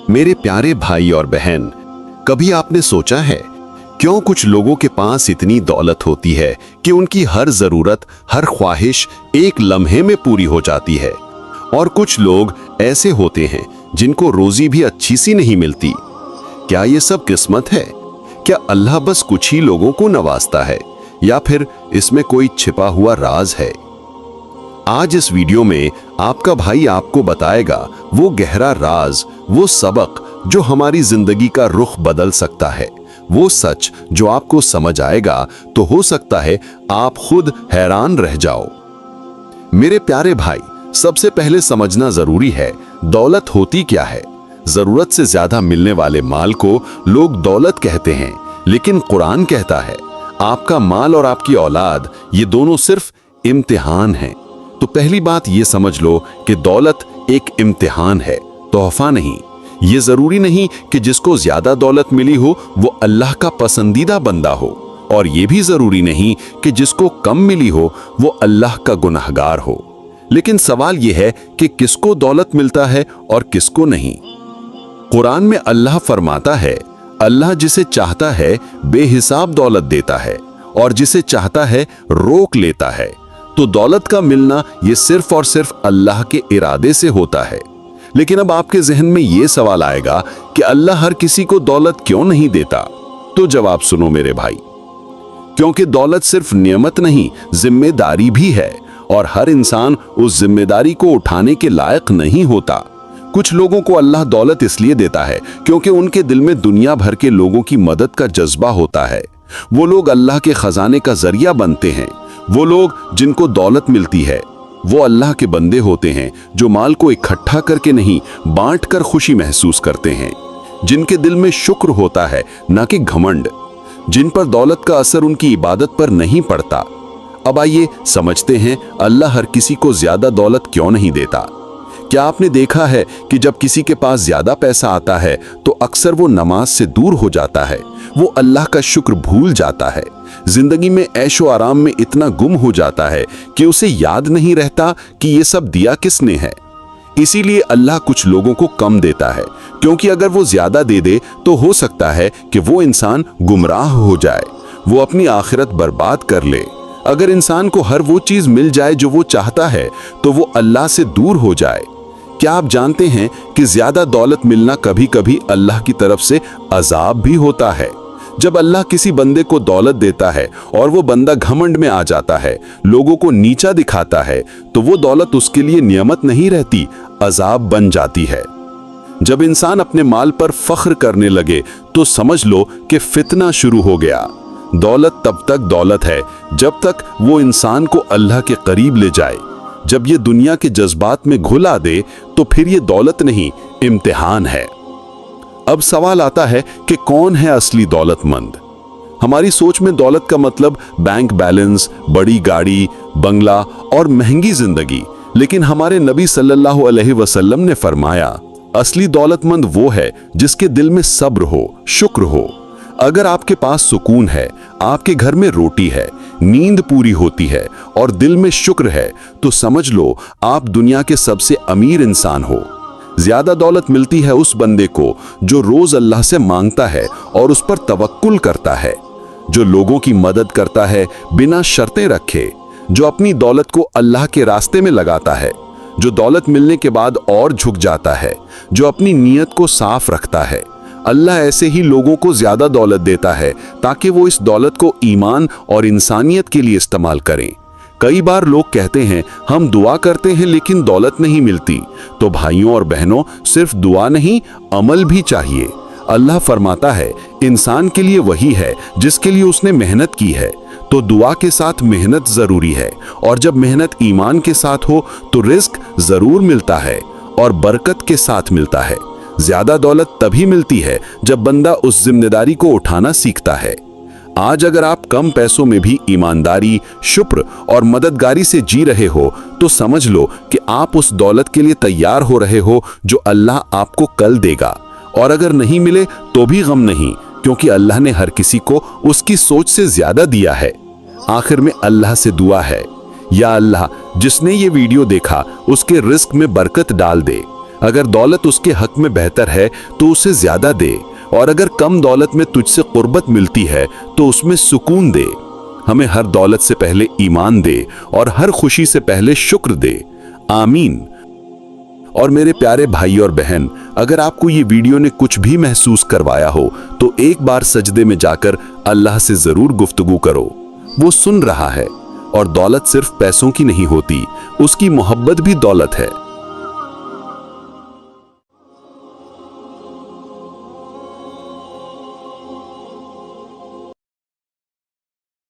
मेरे प्यारे भाई और बहन, कभी आपने सोचा है क्यों कुछ लोगों के पास इतनी दौलत होती है कि उनकी हर जरूरत, हर ख्वाहिश एक लम्हे में पूरी हो जाती है, और कुछ लोग ऐसे होते हैं जिनको रोजी भी अच्छी सी नहीं मिलती? क्या ये सब किस्मत है? क्या अल्लाह बस कुछ ही लोगों को नवाजता है, या फिर इसमें कोई छिपा हुआ राज है? आज इस वीडियो में आपका भाई आपको बताएगा वो गहरा राज, वो सबक जो हमारी जिंदगी का रुख बदल सकता है, वो सच जो आपको समझ आएगा तो हो सकता है आप खुद हैरान रह जाओ। मेरे प्यारे भाई, सबसे पहले समझना जरूरी है दौलत होती क्या है। जरूरत से ज्यादा मिलने वाले माल को लोग दौलत कहते हैं, लेकिन कुरान कहता है आपका माल और आपकी औलाद ये दोनों सिर्फ इम्तिहान हैं। तो पहली बात ये समझ लो कि दौलत एक इम्तिहान है, तोहफा नहीं। ये जरूरी नहीं कि जिसको ज्यादा दौलत मिली हो वो अल्लाह का पसंदीदा बंदा हो, और ये भी जरूरी नहीं कि जिसको कम मिली हो वो अल्लाह का गुनहगार हो। लेकिन सवाल ये है कि किसको दौलत मिलता है और किसको नहीं। कुरान में अल्लाह फरमाता है, अल्लाह जिसे चाहता है बेहिसाब दौलत देता है और जिसे चाहता है रोक लेता है। तो दौलत का मिलना ये सिर्फ और सिर्फ अल्लाह के इरादे से होता है। लेकिन अब आपके जहन में ये सवाल आएगा कि अल्लाह हर किसी को दौलत क्यों नहीं देता? तो जवाब सुनो मेरे भाई, क्योंकि दौलत सिर्फ नियमत नहीं, जिम्मेदारी भी है, और हर इंसान उस जिम्मेदारी को उठाने के लायक नहीं होता। कुछ लोगों को अल्लाह दौलत इसलिए देता है क्योंकि उनके दिल में दुनिया भर के लोगों की मदद का जज्बा होता है। वो लोग अल्लाह के खजाने का जरिया बनते हैं। वो लोग जिनको दौलत मिलती है वो अल्लाह के बंदे होते हैं, जो माल को इकट्ठा करके नहीं बांट कर खुशी महसूस करते हैं, जिनके दिल में शुक्र होता है ना कि घमंड, जिन पर दौलत का असर उनकी इबादत पर नहीं पड़ता। अब आइए समझते हैं अल्लाह हर किसी को ज्यादा दौलत क्यों नहीं देता। क्या आपने देखा है कि जब किसी के पास ज्यादा पैसा आता है तो अक्सर वो नमाज से दूर हो जाता है, वो अल्लाह का शुक्र भूल जाता है, जिंदगी में ऐशो आराम में इतना गुम हो जाता है कि उसे याद नहीं रहता कि ये सब दिया किसने है। इसीलिए अल्लाह कुछ लोगों को कम देता है, क्योंकि अगर वो ज्यादा दे दे तो हो सकता है कि वो इंसान गुमराह हो जाए, वो अपनी आखिरत बर्बाद कर ले। अगर इंसान को हर वो चीज मिल जाए जो वो चाहता है तो वो अल्लाह से दूर हो जाए। क्या आप जानते हैं कि ज्यादा दौलत मिलना कभी कभी अल्लाह की तरफ से अजाब भी होता है? जब अल्लाह किसी बंदे को दौलत देता है और वो बंदा घमंड में आ जाता है, लोगों को नीचा दिखाता है, तो वो दौलत उसके लिए नियमत नहीं रहती, अजाब बन जाती है। जब इंसान अपने माल पर फख्र करने लगे तो समझ लो कि फितना शुरू हो गया। दौलत तब तक दौलत है जब तक वो इंसान को अल्लाह के करीब ले जाए। जब ये दुनिया के जज्बात में घुला दे तो फिर ये दौलत नहीं, इम्तिहान है। अब सवाल आता है कि कौन है असली दौलतमंद? हमारी सोच में दौलत का मतलब बैंक बैलेंस, बड़ी गाड़ी, बंगला और महंगी जिंदगी। लेकिन हमारे नबी सल्लल्लाहु अलैहि वसल्लम ने फरमाया, असली दौलतमंद वो है जिसके दिल में सब्र हो, शुक्र हो। अगर आपके पास सुकून है, आपके घर में रोटी है, नींद पूरी होती है और दिल में शुक्र है, तो समझ लो आप दुनिया के सबसे अमीर इंसान हो। ज्यादा दौलत मिलती है उस बंदे को जो रोज अल्लाह से मांगता है और उस पर तवक्कुल करता है, जो लोगों की मदद करता है बिना शर्तें रखे, जो अपनी दौलत को अल्लाह के रास्ते में लगाता है, जो दौलत मिलने के बाद और झुक जाता है, जो अपनी नीयत को साफ रखता है। अल्लाह ऐसे ही लोगों को ज्यादा दौलत देता है ताकि वो इस दौलत को ईमान और इंसानियत के लिए इस्तेमाल करें। कई बार लोग कहते हैं हम दुआ करते हैं लेकिन दौलत नहीं मिलती। तो भाइयों और बहनों, सिर्फ दुआ नहीं, अमल भी चाहिए। अल्लाह फरमाता है इंसान के लिए वही है जिसके लिए उसने मेहनत की है। तो दुआ के साथ मेहनत जरूरी है, और जब मेहनत ईमान के साथ हो तो रिस्क जरूर मिलता है और बरकत के साथ मिलता है। ज्यादा दौलत तभी मिलती है जब बंदा उस जिम्मेदारी को उठाना सीखता है। आज अगर आप कम पैसों में भी ईमानदारी, शुक्र और मददगारी से जी रहे हो तो समझ लो कि आप उस दौलत के लिए तैयार हो रहे हो जो अल्लाह आपको कल देगा। और अगर नहीं मिले तो भी गम नहीं, क्योंकि अल्लाह ने हर किसी को उसकी सोच से ज्यादा दिया है। आखिर में अल्लाह से दुआ है, या अल्लाह जिसने ये वीडियो देखा उसके रिस्क में बरकत डाल दे। अगर दौलत उसके हक में बेहतर है तो उसे ज्यादा दे, और अगर कम दौलत में तुझसे कुर्बत मिलती है तो उसमें सुकून दे। हमें हर दौलत से पहले ईमान दे और हर खुशी से पहले शुक्र दे। आमीन। और मेरे प्यारे भाई और बहन, अगर आपको ये वीडियो ने कुछ भी महसूस करवाया हो तो एक बार सजदे में जाकर अल्लाह से जरूर गुफ्तगू करो। वो सुन रहा है। और दौलत सिर्फ पैसों की नहीं होती, उसकी मोहब्बत भी दौलत है।